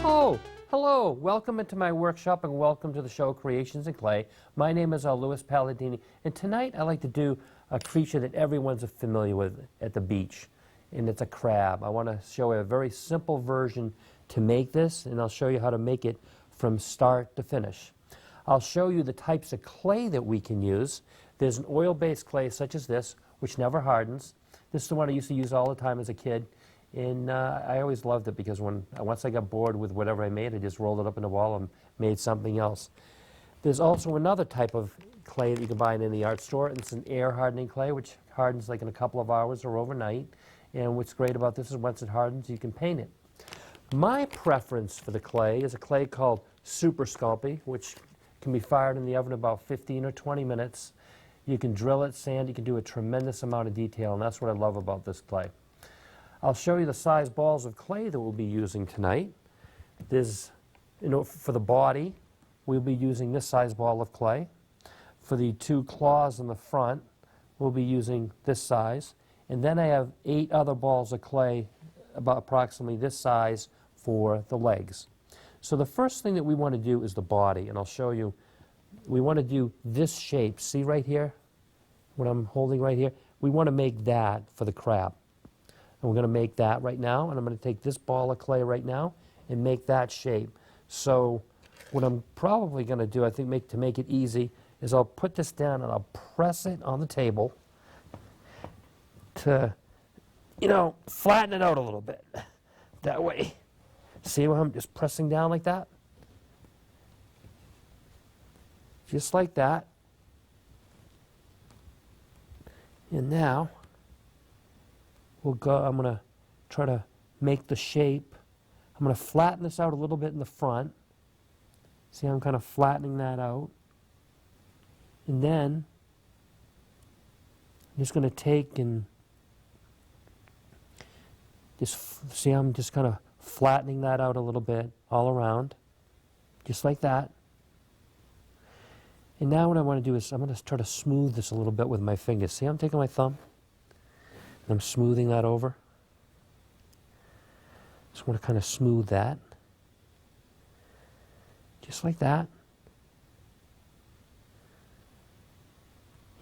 Oh, hello. Welcome into my workshop and welcome to the show Creations in Clay. My name is Louis Palladini, and tonight I like to do a creature that everyone's familiar with at the beach, and it's a crab. I want to show you a very simple version to make this, and I'll show you how to make it from start to finish. I'll show you the types of clay that we can use. There's an oil-based clay such as this, which never hardens. This is the one I used to use all the time as a kid. And I always loved it because once I got bored with whatever I made, I just rolled it up in a ball and made something else. There's also another type of clay that you can buy in the art store. It's an air hardening clay, which hardens like in a couple of hours or overnight. And what's great about this is once it hardens, you can paint it. My preference for the clay is a clay called Super Sculpey, which can be fired in the oven about 15 or 20 minutes. You can drill it, sand, you can do a tremendous amount of detail, and that's what I love about this clay. I'll show you the size balls of clay that we'll be using tonight. There's, for the body, we'll be using this size ball of clay. For the two claws in the front, we'll be using this size. And then I have 8 other balls of clay, about approximately this size, for the legs. So the first thing that we want to do is the body, and I'll show you. We want to do this shape. See right here? What I'm holding right here? We want to make that for the crab. And we're going to make that right now, and I'm going to take this ball of clay right now and make that shape. So what I'm probably going to do, I think to make it easy, is I'll put this down and I'll press it on the table to, flatten it out a little bit. That way. See how I'm just pressing down like that? Just like that. And now, I'm going to try to make the shape. I'm going to flatten this out a little bit in the front. See how I'm kind of flattening that out. And then I'm just going to take and see how I'm just kind of flattening that out a little bit all around. Just like that. And now what I want to do is I'm going to try to smooth this a little bit with my fingers. See how I'm taking my thumb? And I'm smoothing that over. Just want to kind of smooth that. Just like that.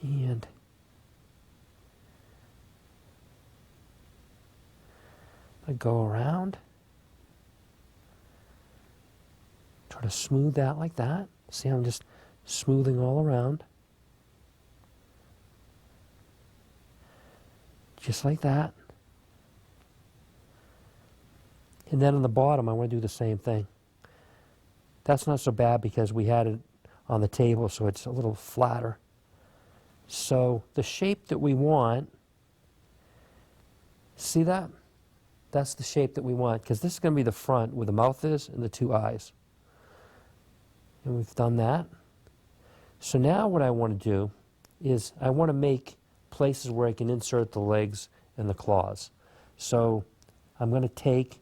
And I go around. Try to smooth that like that. See how I'm just smoothing all around. Just like that. And then on the bottom, I want to do the same thing. That's not so bad because we had it on the table, so it's a little flatter. So the shape that we want, see that? That's the shape that we want, because this is going to be the front where the mouth is and the 2 eyes. And we've done that. So now what I want to do is I want to make places where I can insert the legs and the claws. So I'm going to take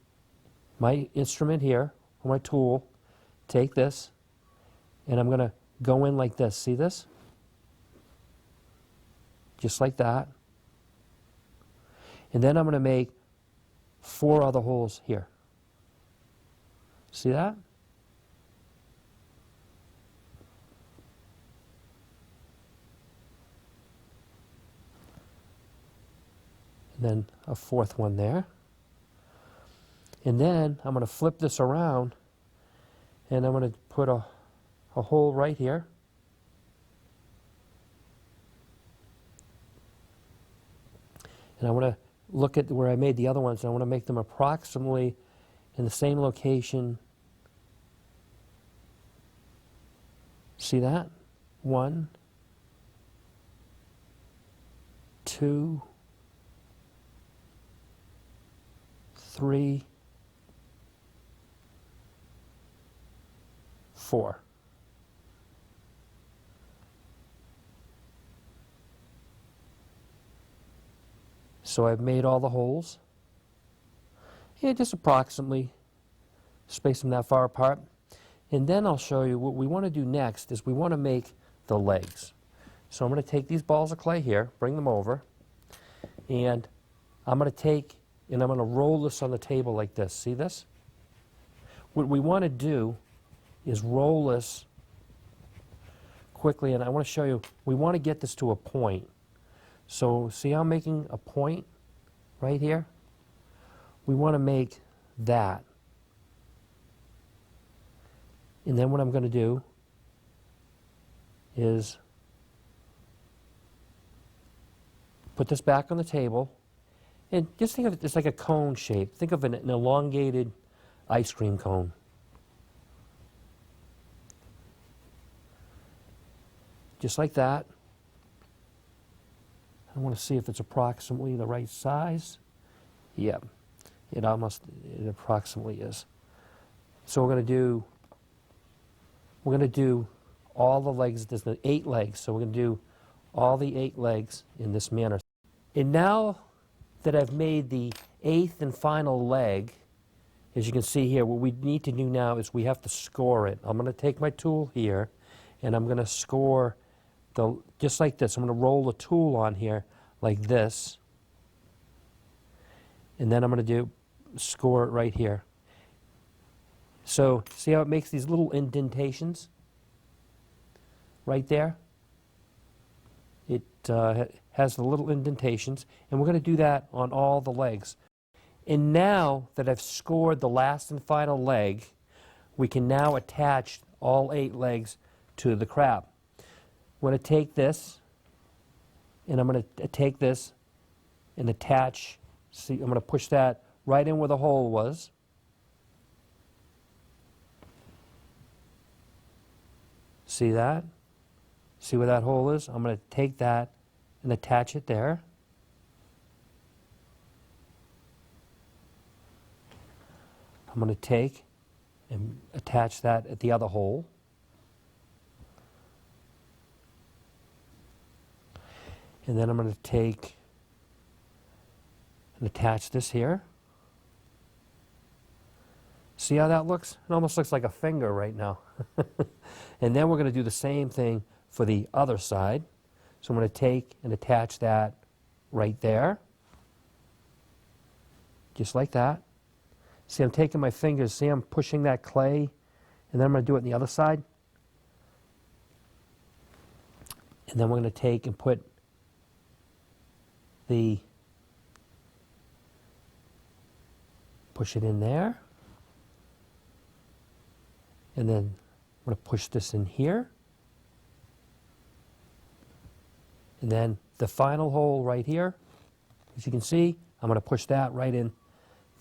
my instrument here, or my tool, take this, and I'm going to go in like this. See this? Just like that. And then I'm going to make 4 other holes here. See that? Then a 4th one there. And then I'm going to flip this around and I'm going to put a hole right here. And I want to look at where I made the other ones, and I want to make them approximately in the same location. See that? 1, 2, 3, 4. So I've made all the holes. And just approximately space them that far apart. And then I'll show you what we want to do next is we want to make the legs. So I'm going to take these balls of clay here, bring them over, and I'm going to take and I'm going to roll this on the table like this. See this? What we want to do is roll this quickly, and I want to show you, we want to get this to a point. So see how I'm making a point right here? We want to make that. And then what I'm going to do is put this back on the table, and just think of it as like a cone shape. Think of an elongated ice cream cone. Just like that. I want to see if it's approximately the right size. Yep, it approximately is. So we're going to do all the legs. There's 8 legs, so we're going to do all the 8 legs in this manner. And now that I've made the 8th and final leg, as you can see here, what we need to do now is we have to score it. I'm going to take my tool here, and I'm going to score just like this. I'm going to roll the tool on here like this, and then I'm going to score it right here. So see how it makes these little indentations right there? It has the little indentations, and we're going to do that on all the legs. And now that I've scored the last and final leg, we can now attach all 8 legs to the crab. I'm going to take this, and I'm going to take this and attach. See, I'm going to push that right in where the hole was. See that? See where that hole is? I'm going to take that and attach it there. I'm going to take and attach that at the other hole. And then I'm going to take and attach this here. See how that looks? It almost looks like a finger right now. And then we're going to do the same thing for the other side. So I'm going to take and attach that right there. Just like that. See, I'm taking my fingers. See, I'm pushing that clay. And then I'm going to do it on the other side. And then we're going to take and put push it in there. And then I'm going to push this in here. And then the final hole right here, as you can see, I'm going to push that right in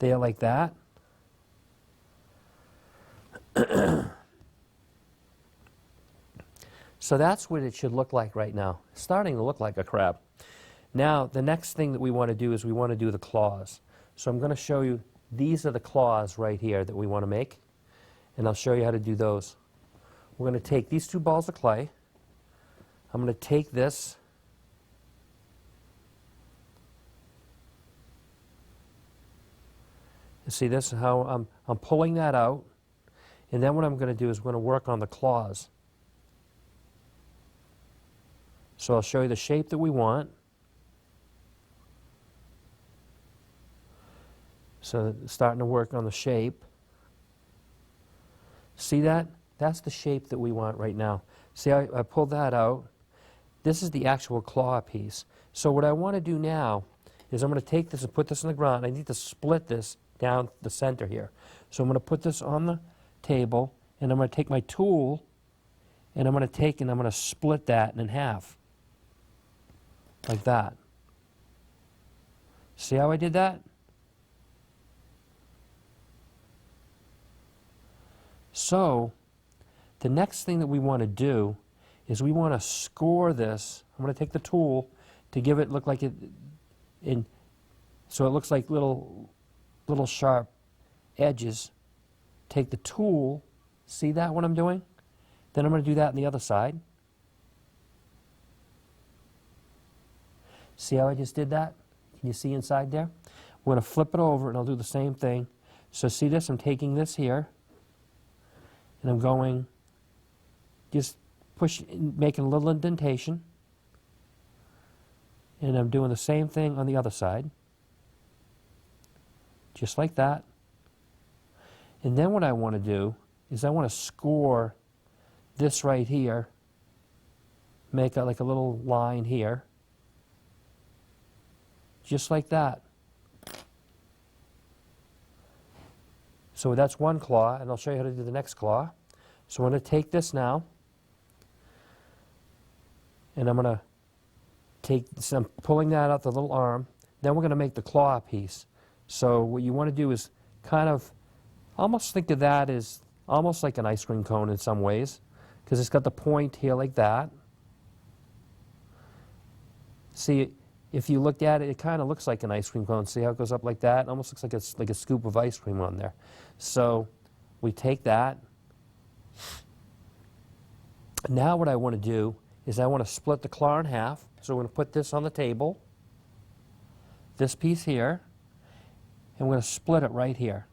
there like that. So that's what it should look like right now. It's starting to look like a crab. Now, the next thing that we want to do is we want to do the claws. So I'm going to show you, these are the claws right here that we want to make. And I'll show you how to do those. We're going to take these 2 balls of clay. I'm going to take this. You see this, how I'm pulling that out. And then what I'm going to do is we're going to work on the claws. So I'll show you the shape that we want. So starting to work on the shape. See that? That's the shape that we want right now. See, I pulled that out. This is the actual claw piece. So what I want to do now is I'm going to take this and put this on the ground. I need to split this down the center here. So I'm going to put this on the table, and I'm going to take my tool, and I'm going to take and I'm going to split that in half. Like that. See how I did that? So the next thing that we want to do is we want to score this. I'm going to take the tool to give it look like it so it looks like little sharp edges. Take the tool, see that what I'm doing? Then I'm going to do that on the other side. See how I just did that? Can you see inside there? We're going to flip it over and I'll do the same thing. So see this? I'm taking this here and I'm going, just making a little indentation. And I'm doing the same thing on the other side. Just like that. And then what I want to do is I want to score this right here, make like a little line here, just like that. So that's one claw, and I'll show you how to do the next claw. So I'm going to take this now, and I'm going to take some, pulling that out the little arm. Then we're going to make the claw piece. So what you want to do is kind of almost think of that as almost like an ice cream cone in some ways, because it's got the point here like that. See, if you look at it, it kind of looks like an ice cream cone. See how it goes up like that? It almost looks like it's like a scoop of ice cream on there. So we take that. Now what I want to do is I want to split the claw in half. So we're going to put this on the table, this piece here, and we're going to split it right here.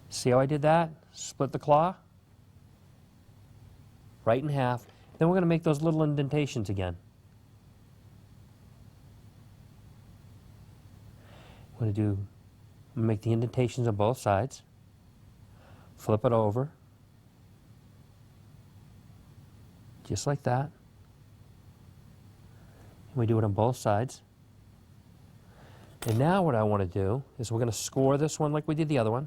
See how I did that? Split the claw right in half. Then we're going to make those little indentations again. I'm going to make the indentations on both sides. Flip it over, just like that. And we do it on both sides. And now what I want to do is we're going to score this one like we did the other one.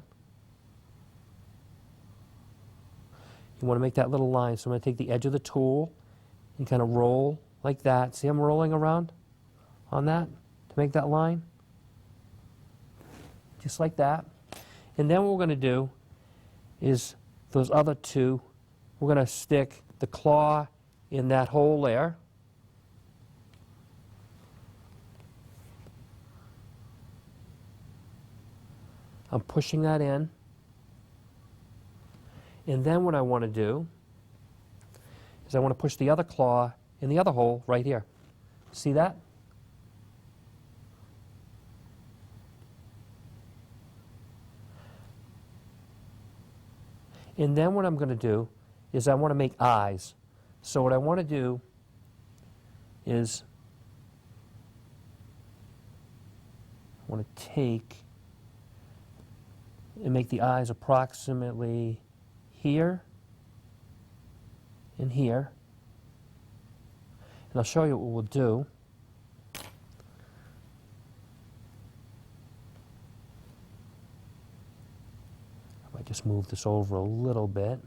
You want to make that little line, so I'm going to take the edge of the tool and kind of roll like that. See I'm rolling around on that to make that line? Just like that. And then what we're going to do is those other two, we're going to stick the claw in that hole there. I'm pushing that in. And then what I want to do is I want to push the other claw in the other hole right here. See that? And then what I'm going to do is I want to make eyes. So what I want to do is I want to take and make the eyes approximately here and here. And I'll show you what we'll do. I might just move this over a little bit.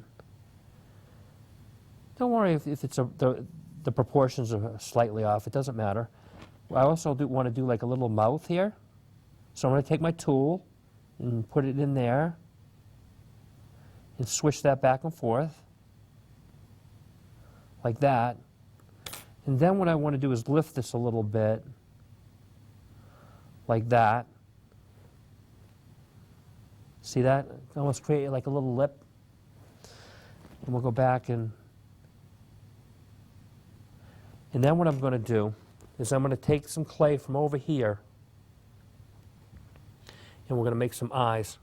Don't worry if it's the proportions are slightly off. It doesn't matter. I also want to do like a little mouth here. So I'm going to take my tool and put it in there and switch that back and forth like that. And then what I want to do is lift this a little bit like that. See that? Almost create like a little lip. And we'll go back and then what I'm going to do is I'm going to take some clay from over here and we're going to make some eyes.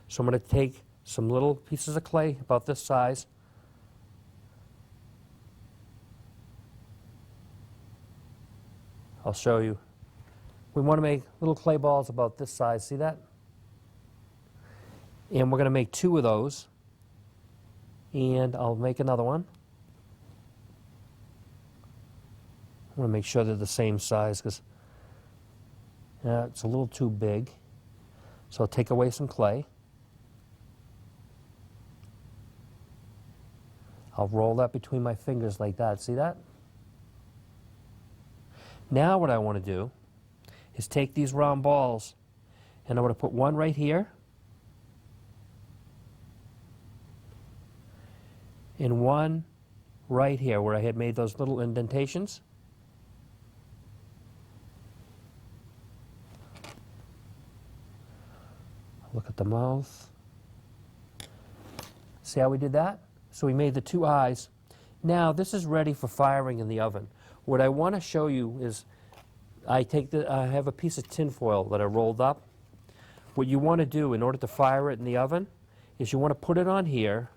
So I'm going to take some little pieces of clay about this size. I'll show you. We want to make little clay balls about this size. See that? And we're going to make 2 of those. And I'll make another one. I want to make sure they're the same size because it's a little too big. So I'll take away some clay. I'll roll that between my fingers like that. See that? Now what I want to do is take these round balls and I'm going to put one right here and one right here where I had made those little indentations. Look at the mouth. See how we did that? So we made the 2 eyes. Now this is ready for firing in the oven. What I want to show you is I have a piece of tin foil that I rolled up. What you want to do in order to fire it in the oven is you want to put it on here.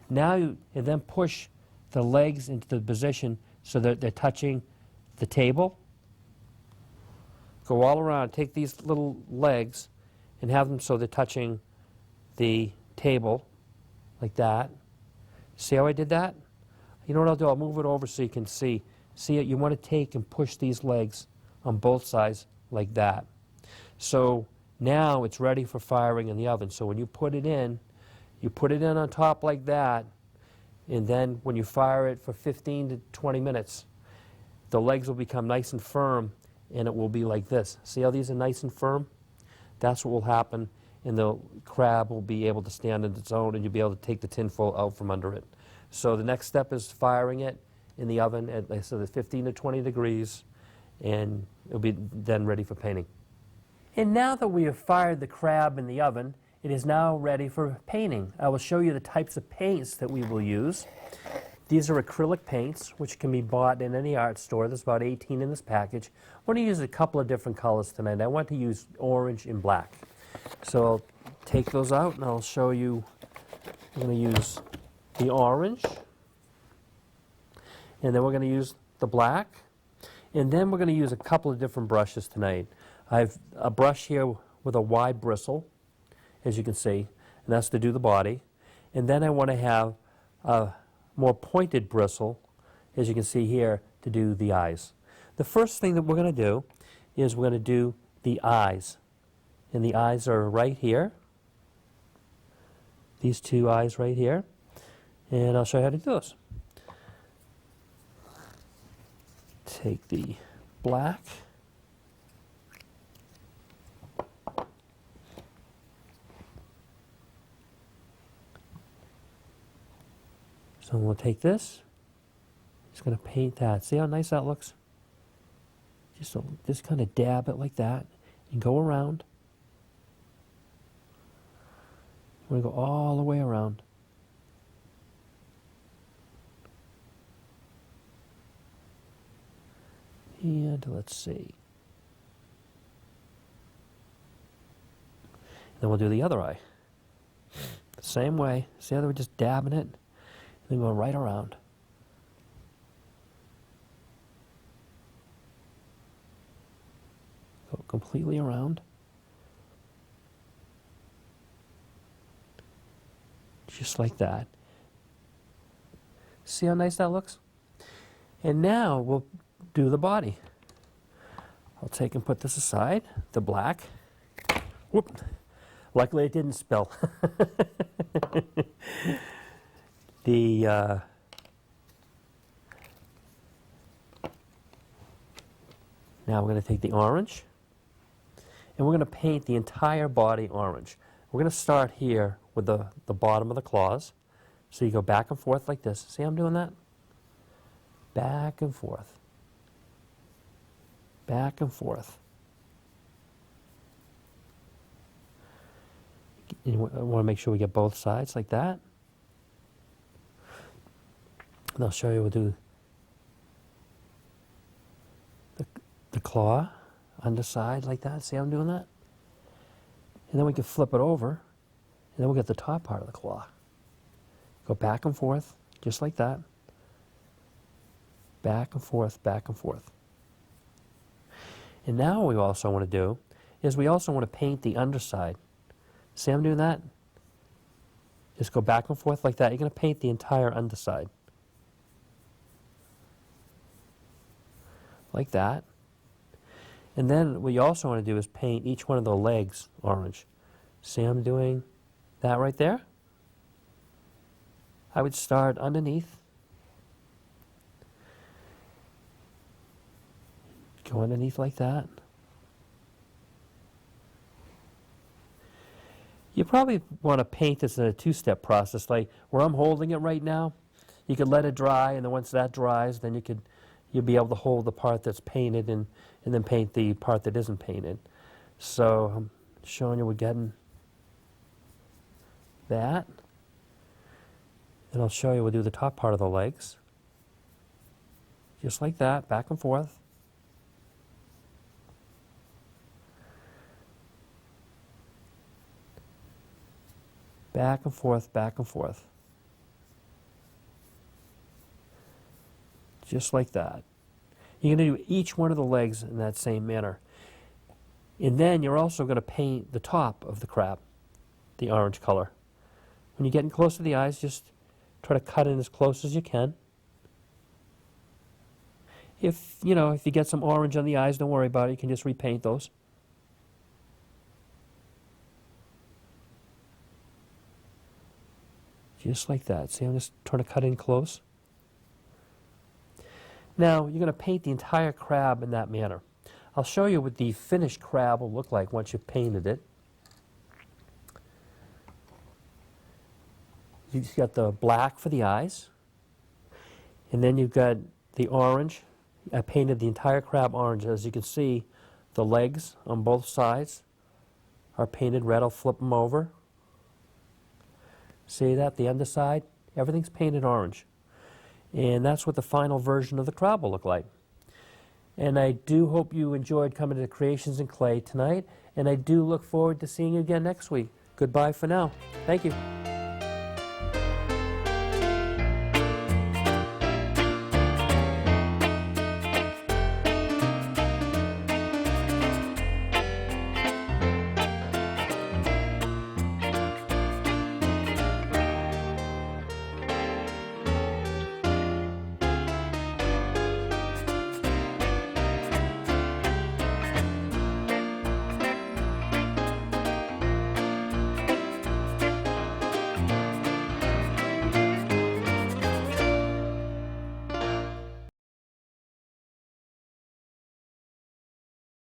Now and then push the legs into the position so that they're touching the table. go all around, take these little legs and have them so they're touching the table like that. See how I did that? You know what I'll do? I'll move it over so you can see. See it? You want to take and push these legs on both sides like that. So now it's ready for firing in the oven. So when you put it in on top like that, and then when you fire it for 15 to 20 minutes, the legs will become nice and firm, and it will be like this. See how these are nice and firm? That's what will happen, and the crab will be able to stand on its own, and you'll be able to take the tin foil out from under it. So the next step is firing it in the oven at, like I said, 15 to 20 degrees, and it'll be then ready for painting. And now that we have fired the crab in the oven, it is now ready for painting. I will show you the types of paints that we will use. These are acrylic paints, which can be bought in any art store. There's about 18 in this package. I want to use a couple of different colors tonight. I want to use orange and black. So I'll take those out and I'll show you. I'm going to use the orange, and then we're going to use the black, and then we're going to use a couple of different brushes tonight. I have a brush here with a wide bristle, as you can see, and that's to do the body. And then I want to have a more pointed bristle, as you can see here, to do the eyes. The first thing that we're going to do is we're going to do the eyes. And the eyes are right here. These two eyes right here. And I'll show you how to do this. Take the black. So we'll take this. Just going to paint that. See how nice that looks? Just kind of dab it like that and go around. We're going to go all the way around. And let's see. Then we'll do the other eye. Same way. See how we're just dabbing it? Then go right around. Go completely around. Just like that. See how nice that looks? And now we'll do the body. I'll take and put this aside, the black. Whoop. Luckily it didn't spill. Now we're going to take the orange, and we're going to paint the entire body orange. We're going to start here with the bottom of the claws. So you go back and forth like this. See how I'm doing that? Back and forth. Back and forth. You want to make sure we get both sides like that. And I'll show you, we'll do the claw underside like that. See how I'm doing that? And then we can flip it over, and then we'll get the top part of the claw. Go back and forth, just like that. Back and forth, back and forth. And now what we also want to do is we also want to paint the underside. See how I'm doing that? Just go back and forth like that. You're going to paint the entire underside. Like that. And then what you also want to do is paint each one of the legs orange. See how I'm doing that right there? I would start underneath. Go underneath like that. You probably want to paint this in a two-step process, like where I'm holding it right now. You could let it dry, and then once that dries, then you'll be able to hold the part that's painted and then paint the part that isn't painted. So I'm showing you we're getting that. And I'll show you we'll do the top part of the legs. Just like that, back and forth. Back and forth, back and forth. Just like that. You're going to do each one of the legs in that same manner. And then you're also going to paint the top of the crab, the orange color. When you're getting close to the eyes, just try to cut in as close as you can. If you get some orange on the eyes, don't worry about it. You can just repaint those. Just like that. See, I'm just trying to cut in close. Now, you're going to paint the entire crab in that manner. I'll show you what the finished crab will look like once you've painted it. You've got the black for the eyes, and then you've got the orange. I painted the entire crab orange. As you can see, the legs on both sides are painted red. I'll flip them over. See that? The underside? Everything's painted orange. And that's what the final version of the crab will look like. And I do hope you enjoyed coming to Creations in Clay tonight, and I do look forward to seeing you again next week. Goodbye for now. Thank you.